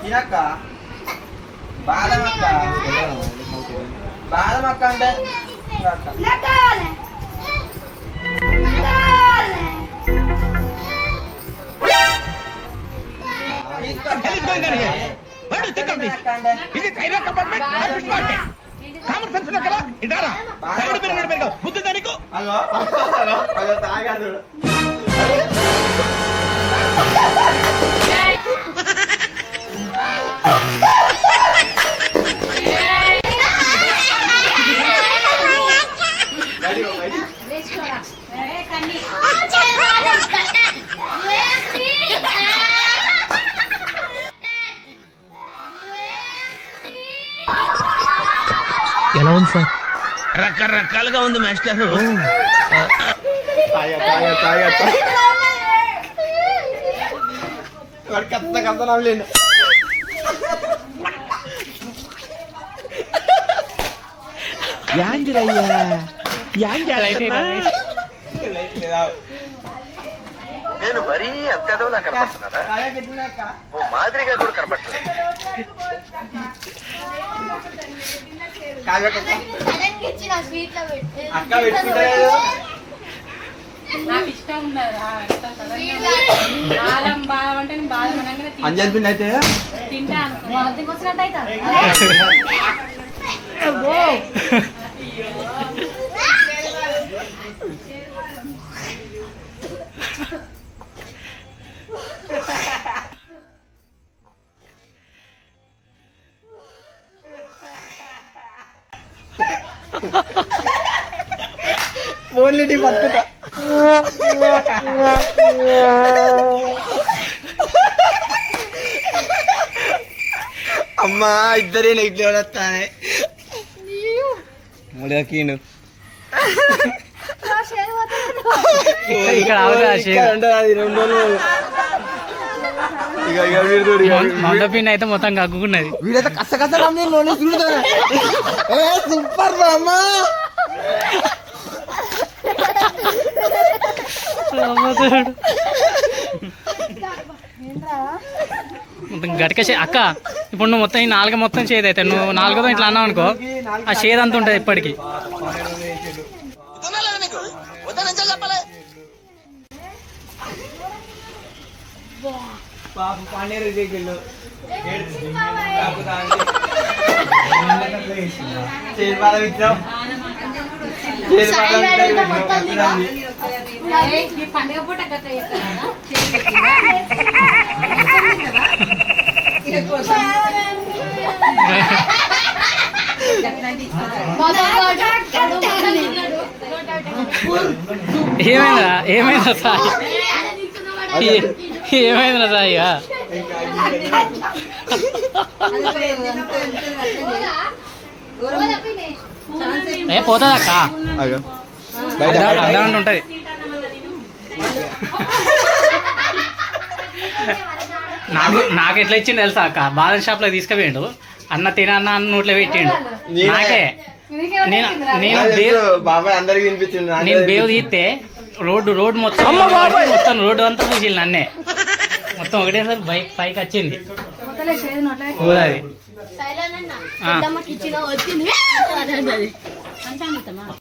తినక్క బాదం అక్క బాదం అక్క అంటే తాగాడు ఎలా ఉంది సార్? రకరకాలుగా ఉంది మాస్టర్. కథ నవ్వలేను. నేను మరీ అంత ఎదవలా కనపడుతున్నారా? ఓ మాదిరిగా కూడా కనపడుతుంది. అక్క పెట్టుకుంటారు అంజల్ పిండి అయితే ఓన్లీ పట్టుకుంటా. అమ్మా ఇద్దరే నెగిటివ్ వస్తానే ముడకీను మండపిన్ అయితే మొత్తం కక్కున్నది. వీడైతే కష్ట సూపర్ అమ్మా మొత్తం గట్టిగా అక్క. ఇప్పుడు నువ్వు మొత్తం ఈ నాలుగు మొత్తం చేదు అయితే నువ్వు నాలుగోదో ఇట్లా అన్నావు అనుకో, ఆ చేదు అంత ఉంటుంది ఇప్పటికి. పండుగ పూట ఏమైందా ఏమైందా సాయి? ఏమైందా సాయి? ఏ పోతుంది అక్క, అర్థం ఉంటుంది. నాకు ఎట్లా ఇచ్చిండు తెలుసా అక్క? బాదం షాప్ లో తీసుకుపోయిండు, అన్న తినన్న అన్న నోట్లో పెట్టిండు. నాకే నేను బేవు తీస్తే రోడ్డు మొత్తం రోడ్డు అంతా చూసి నన్నే మొత్తం ఒకటేసారి బైక్ పైకి వచ్చింది. అది